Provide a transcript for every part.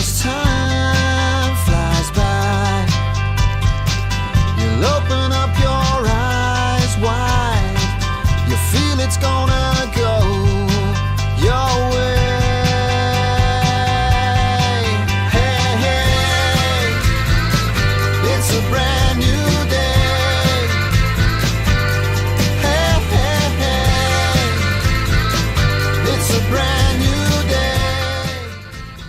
as time flies by, you'll open up your eyes wide. You feel it's gonna go your way. Hey, hey, it's a brand new day. Hey, hey, hey, it's a brand new day.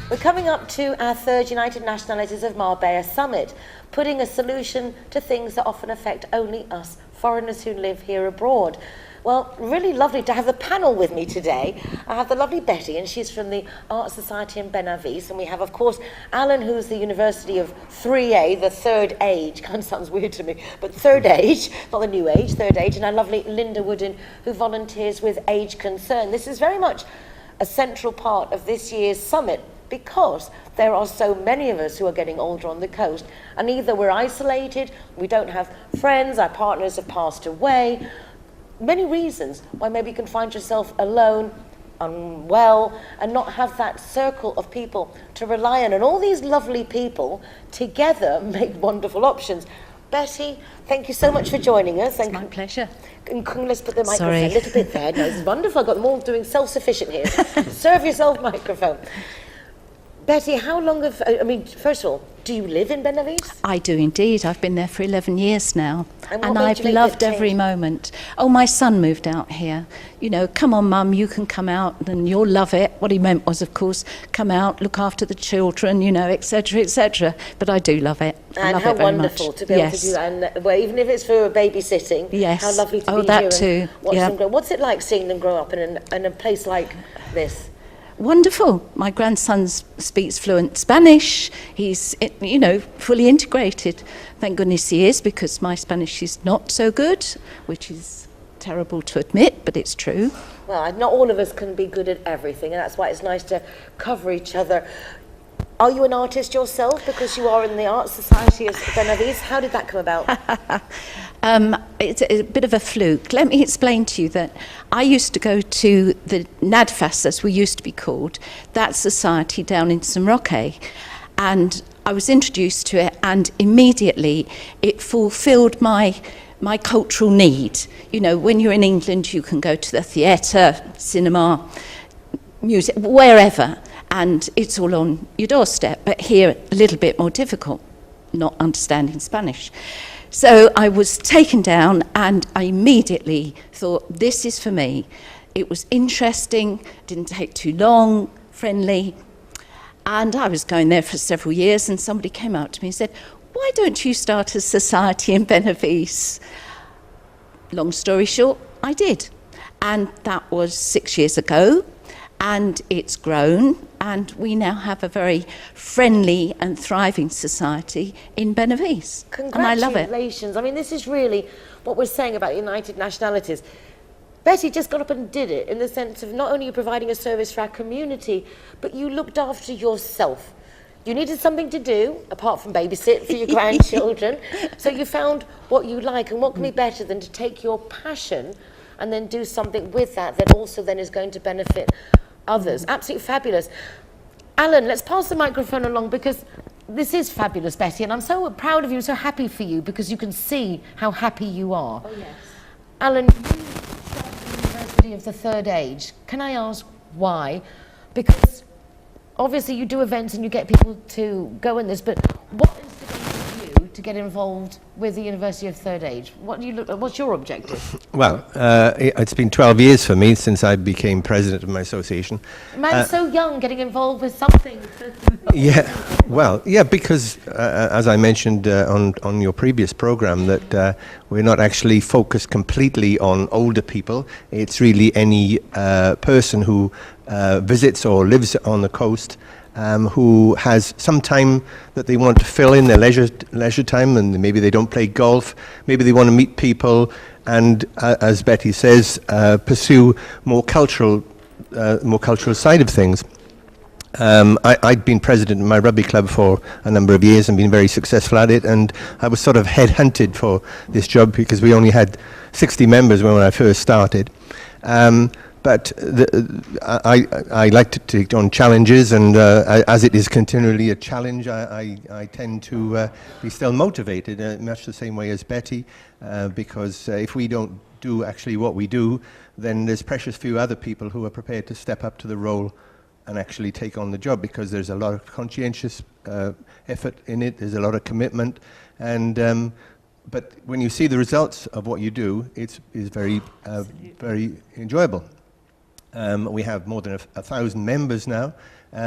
We're coming up to our third United Nationalities of Marbella summit, putting a solution to things that often affect only us foreigners who live here abroad. Well, really lovely to have the panel with me today. I have the lovely Betty, and she's from the Art Society in Benavis, and we have, of course, Alan, who's the University of 3A, the third age. Kind of sounds weird to me, but third age, not the new age, third age, and our lovely Linda Wooden, who volunteers with Age Concern. This is very much a central part of this year's summit, because there are so many of us who are getting older on the coast, and either we're isolated, we don't have friends, our partners have passed away. Many reasons why maybe you can find yourself alone, unwell, and not have that circle of people to rely on. And all these lovely people together make wonderful options. Betty, thank you so much for joining us. It's my pleasure. And let's put the microphone a little bit there. No, this is wonderful. I've got them all doing self-sufficient here. Serve yourself microphone. Betty, how long have, I mean, first of all, do you live in Benavis? I do indeed. I've been there for 11 years now. And I've loved every moment. Oh, my son moved out here. You know, come on, Mum, you can come out and you'll love it. What he meant was, of course, come out, look after the children, you know, etc., etc. But I do love it. I love how it very wonderful much. to be able to do that. And well, even if it's for babysitting, yes. How lovely to be that here too. And watch them grow. What's it like seeing them grow up in a place like this? Wonderful. My grandson speaks fluent Spanish. He's, you know, fully integrated. Thank goodness he is, because my Spanish is not so good, which is terrible to admit, but it's true. Well, not all of us can be good at everything, and that's why it's nice to cover each other. Are you an artist yourself, because you are in the Art Society of Benavis? How did that come about? It's a bit of a fluke. Let me explain to you that I used to go to the NADFAS, as we used to be called, that society down in St Roque, and I was introduced to it, and immediately it fulfilled my cultural need. You know, when you're in England, you can go to the theatre, cinema, music, wherever, and it's all on your doorstep. But here, a little bit more difficult, not understanding Spanish. So I was taken down, and I immediately thought, this is for me. It was interesting, didn't take too long, friendly, and I was going there for several years, and somebody came out to me and said, why don't you start a society in Benavis? Long story short, I did. And that was 6 years ago, and it's grown, and we now have a very friendly and thriving society in Benavis. And I love it. Congratulations. I mean, this is really what we're saying about United Nationalities. Betty just got up and did it, in the sense of not only providing a service for our community, but you looked after yourself. You needed something to do, apart from babysit for your grandchildren. So you found what you like, and what can be better than to take your passion and then do something with that also then is going to benefit others. Absolutely fabulous. Alan, let's pass the microphone along, because this is fabulous, Betty, and I'm so proud of you, so happy for you, because you can see how happy you are. Oh, yes. Alan, you started the University of the Third Age. Can I ask why? Because obviously you do events and you get people to go in this, but what instigated you to get involved with the University of Third Age? What's your objective? Well, it's been 12 years for me since I became president of my association. Man, so young, getting involved with something. Yeah, well, yeah, because as I mentioned on your previous program, that we're not actually focused completely on older people. It's really any person who visits or lives on the coast, who has some time that they want to fill in their leisure time, and maybe they don't play golf, maybe they want to meet people, and as Betty says, pursue more cultural side of things. I'd been president of my rugby club for a number of years and been very successful at it, and I was sort of headhunted for this job because we only had 60 members when I first started. but I like to take on challenges, and as it is continually a challenge, I tend to be still motivated, much the same way as Betty, because if we don't do actually what we do, then there's precious few other people who are prepared to step up to the role and actually take on the job, because there's a lot of conscientious effort in it, there's a lot of commitment, and but when you see the results of what you do, it's very enjoyable. We have more than 1,000 members now,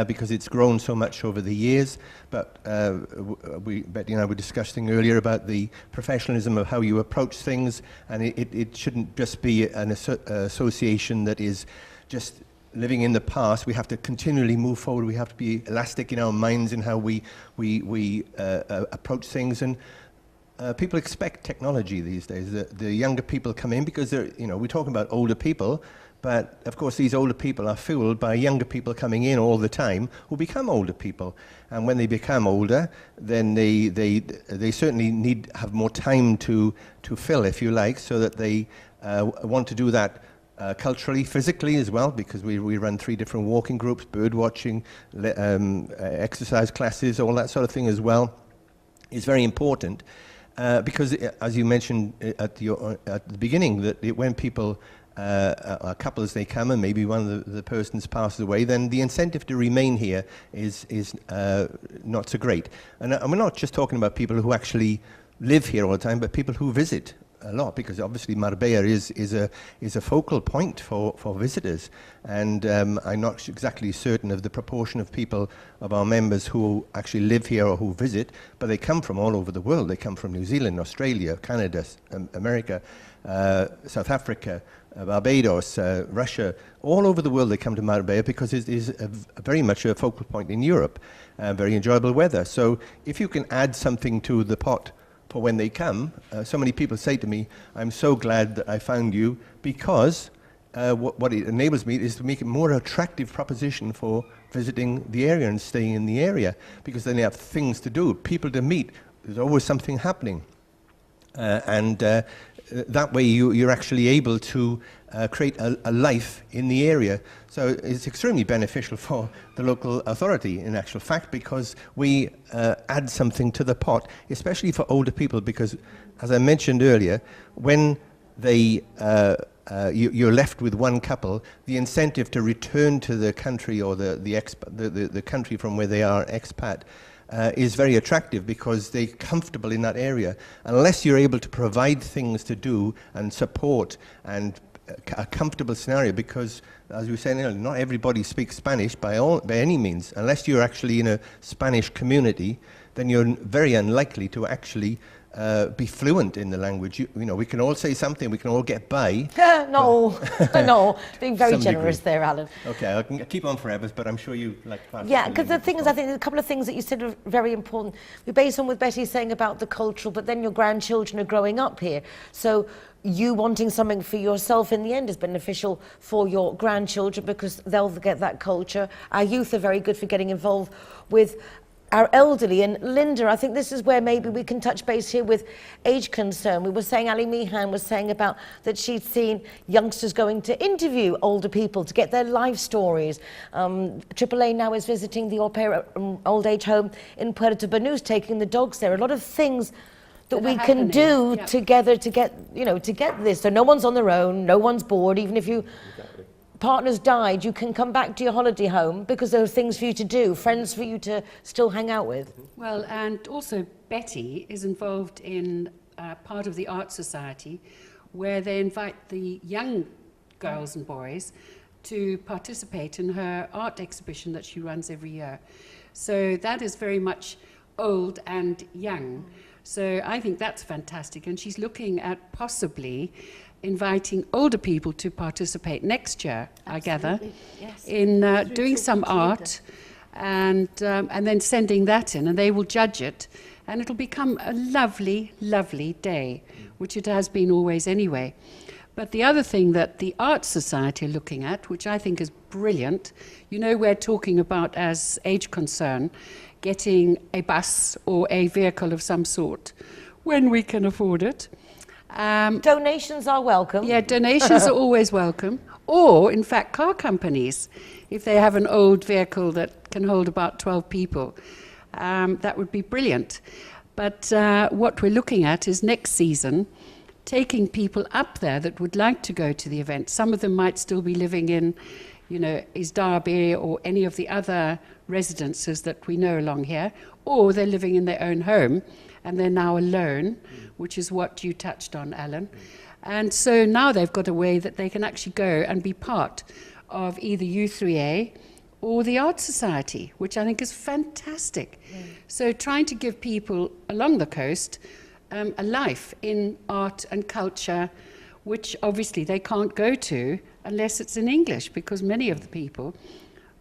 because it's grown so much over the years. But Betty and I were discussing earlier about the professionalism of how you approach things, and it shouldn't just be an association that is just living in the past. We have to continually move forward. We have to be elastic in our minds in how we approach things. And people expect technology these days. The younger people come in because we're talking about older people, but of course these older people are fueled by younger people coming in all the time who become older people. And when they become older, then they certainly have more time to fill, if you like, so that they want to do that culturally, physically as well, because we run 3 different walking groups, bird watching, exercise classes, all that sort of thing as well. Is very important. Because, as you mentioned at the beginning, that when people are couples, they come and maybe one of the persons passes away, then the incentive to remain here is not so great. And we're not just talking about people who actually live here all the time, but people who visit a lot, because obviously Marbella is a focal point for visitors, and I'm not exactly certain of the proportion of people of our members who actually live here or who visit, but they come from all over the world. They come from New Zealand, Australia, Canada, America, South Africa, Barbados, Russia, all over the world they come to Marbella because it is very much a focal point in Europe, very enjoyable weather. So if you can add something to the pot for when they come, so many people say to me, I'm so glad that I found you, because what it enables me is to make it more attractive proposition for visiting the area and staying in the area, because then they have things to do, people to meet, there's always something happening. That way you're actually able to create a life in the area. So it's extremely beneficial for the local authority, in actual fact, because we add something to the pot, especially for older people, because, as I mentioned earlier, when you're left with one couple, the incentive to return to the country or the country from where they are expat is very attractive, because they're comfortable in that area. Unless you're able to provide things to do and support and a comfortable scenario, because, as we were saying earlier, not everybody speaks Spanish by any means. Unless you're actually in a Spanish community, then you're very unlikely to actually be fluent in the language. We can all say something, we can all get by. No, being very generous there, Alan. Okay, I can keep on forever, but I'm sure you like. Yeah, because the thing is, I think a couple of things that you said are very important. We based on what Betty's saying about the cultural, but then your grandchildren are growing up here, so you wanting something for yourself in the end is beneficial for your grandchildren, because they'll get that culture. Our youth are very good for getting involved with our elderly. And Linda, I think this is where maybe we can touch base here with age concern. We were saying, Ali Meehan was saying about that she'd seen youngsters going to interview older people to get their life stories. AAA now is visiting the Au Pair old age home in Puerto Banús, taking the dogs there. A lot of things that we can do together to get this. So no one's on their own, no one's bored. Even if you partner's died, you can come back to your holiday home because there are things for you to do, friends for you to still hang out with. Well, and also Betty is involved in part of the Art Society, where they invite the young girls and boys to participate in her art exhibition that she runs every year. So that is very much old and young. So I think that's fantastic, and she's looking at possibly inviting older people to participate next year, I gather, in doing some art, and then sending that in, and they will judge it, and it'll become a lovely, lovely day, which it has been always anyway. But the other thing that the Art Society are looking at, which I think is brilliant, we're talking about, as Age Concern, getting a bus or a vehicle of some sort when we can afford it. Donations are welcome. Yeah, donations are always welcome. Or, in fact, car companies, if they have an old vehicle that can hold about 12 people, that would be brilliant. But what we're looking at is next season, taking people up there that would like to go to the event. Some of them might still be living in, Isdarby or any of the other residences that we know along here, or they're living in their own home and they're now alone, which is what you touched on, Alan. And so now they've got a way that they can actually go and be part of either U3A or the Art Society, which I think is fantastic. So trying to give people along the coast a life in art and culture, which obviously they can't go to unless it's in English, because many of the people,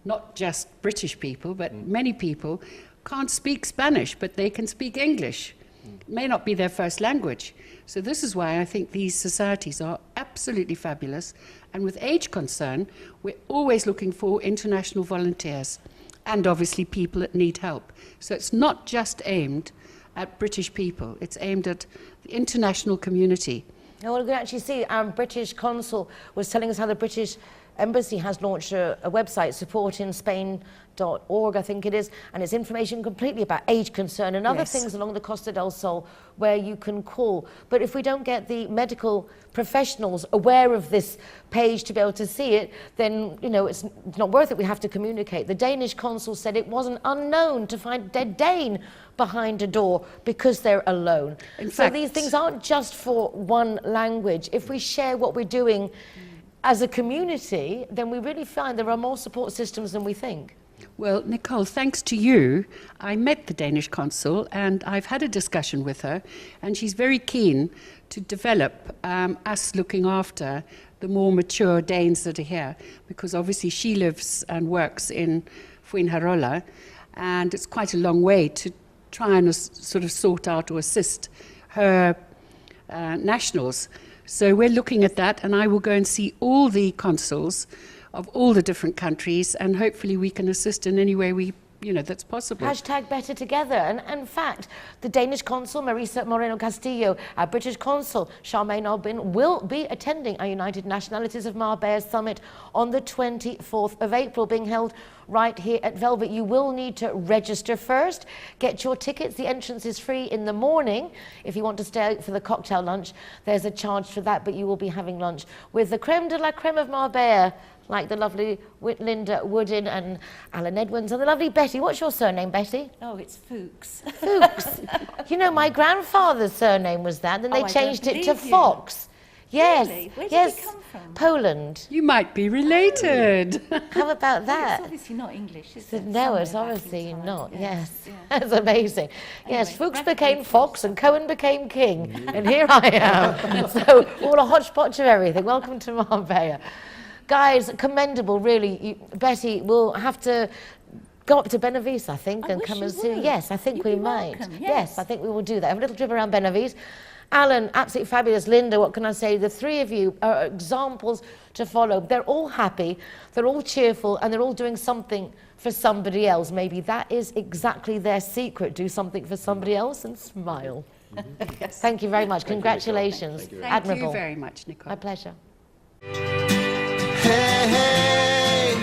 not just British people, but many people can't speak Spanish, but they can speak English. It may not be their first language. So this is why I think these societies are absolutely fabulous. And with age concern, we're always looking for international volunteers and obviously people that need help. So it's not just aimed at British people, it's aimed at the international community. Now, we can actually see our British consul was telling us how the British Embassy has launched a website, supportinspain.org, I think it is, and it's information completely about age concern and other things along the Costa del Sol where you can call. But if we don't get the medical professionals aware of this page to be able to see it, then, it's not worth it. We have to communicate. The Danish consul said it wasn't unknown to find a dead Dane behind a door because they're alone. In fact, these things aren't just for one language. If we share what we're doing as a community, then we really find there are more support systems than we think. Well, Nicole, thanks to you, I met the Danish consul and I've had a discussion with her, and she's very keen to develop us looking after the more mature Danes that are here, because obviously she lives and works in Fuengirola, and it's quite a long way to try and sort of sort out or assist her nationals. So we're looking at that, and I will go and see all the consuls of all the different countries, and hopefully we can assist in any way that's possible. Hashtag better together. And in fact, the Danish consul, Marisa Moreno Castillo, our British consul, Charmaine Albin, will be attending our United Nationalities of Marbella Summit on the 24th of April, being held right here at Velvet. You will need to register first, get your tickets. The entrance is free in the morning. If you want to stay out for the cocktail lunch, there's a charge for that, but you will be having lunch with the creme de la creme of Marbella, like the lovely Linda Woodin and Alan Edwards and the lovely Betty. What's your surname, Betty? Oh, it's Fuchs. Fuchs. My grandfather's surname was that, then they changed it to Fox. Yes. Really? Where did yes. it come from? Poland. You might be related. How about Well, that? it's obviously not English, is it? No, it's Somewhere back obviously in time, not. Yes. Yeah. That's amazing. Yes, Anyway, Fuchs rapidly became Fox. Fox and Cohen became King. And here I am. So, all a hodgepodge of everything. Welcome to Marbella. Guys, commendable, really. Betty, we'll have to go up to Benavides, I think, I and wish come you and see. would. Yes, I think You'd we be might. welcome, Yes, yes. I think we will do that. Have a little trip around Benavides. Alan, absolutely fabulous. Linda, what can I say? The three of you are examples to follow. They're all happy, they're all cheerful, and they're all doing something for somebody else. Maybe that is exactly their secret. Do something for somebody else and smile. Yes. Thank you very much. Congratulations. Thank Admirable. you very much, Nicole. My pleasure. Hey, hey.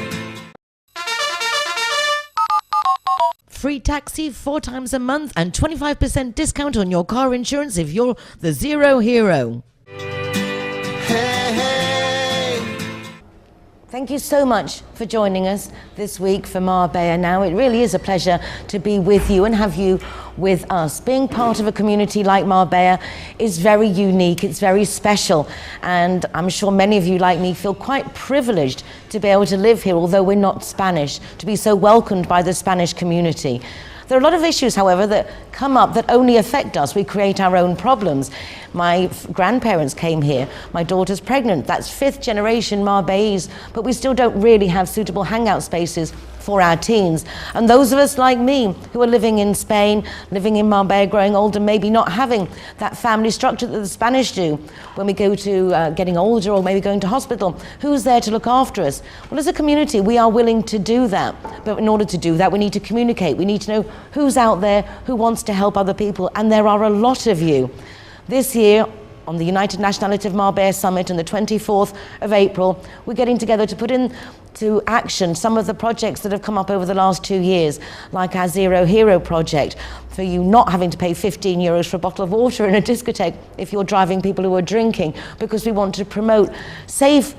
Free taxi 4 times a month and 25% discount on your car insurance if you're the Zero Hero. Hey, hey. Thank you so much for joining us this week for Marbella Now. It really is a pleasure to be with you and have you with us. Being part of a community like Marbella is very unique, it's very special, and I'm sure many of you, like me, feel quite privileged to be able to live here, although we're not Spanish, to be so welcomed by the Spanish community. There are a lot of issues, however, that come up that only affect us. We create our own problems. My grandparents came here. My daughter's pregnant. That's 5th generation Marbellese, but we still don't really have suitable hangout spaces for our teens. And those of us like me who are living in Spain, living in Marbella, growing older, maybe not having that family structure that the Spanish do when we go to getting older or maybe going to hospital. Who's there to look after us? Well, as a community, we are willing to do that. But in order to do that, we need to communicate. We need to know who's out there, who wants to help other people. And there are a lot of you. This year, on the United Nationalities of Marbella Summit on the 24th of April, we're getting together to put into action some of the projects that have come up over the last 2 years, like our Zero Hero project, for you not having to pay 15 euros for a bottle of water in a discotheque if you're driving people who are drinking, because we want to promote safety,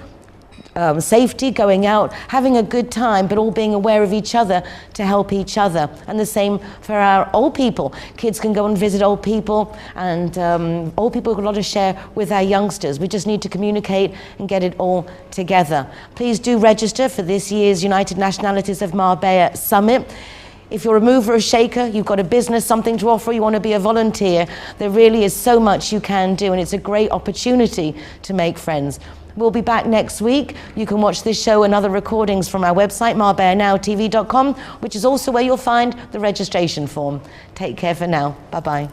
going out, having a good time, but all being aware of each other to help each other. And the same for our old people. Kids can go and visit old people, and old people have a lot to share with our youngsters. We just need to communicate and get it all together. Please do register for this year's United Nationalities of Marbella Summit. If you're a mover or shaker, you've got a business, something to offer, you want to be a volunteer, there really is so much you can do, and it's a great opportunity to make friends. We'll be back next week. You can watch this show and other recordings from our website, marbellanowtv.com, which is also where you'll find the registration form. Take care for now. Bye-bye.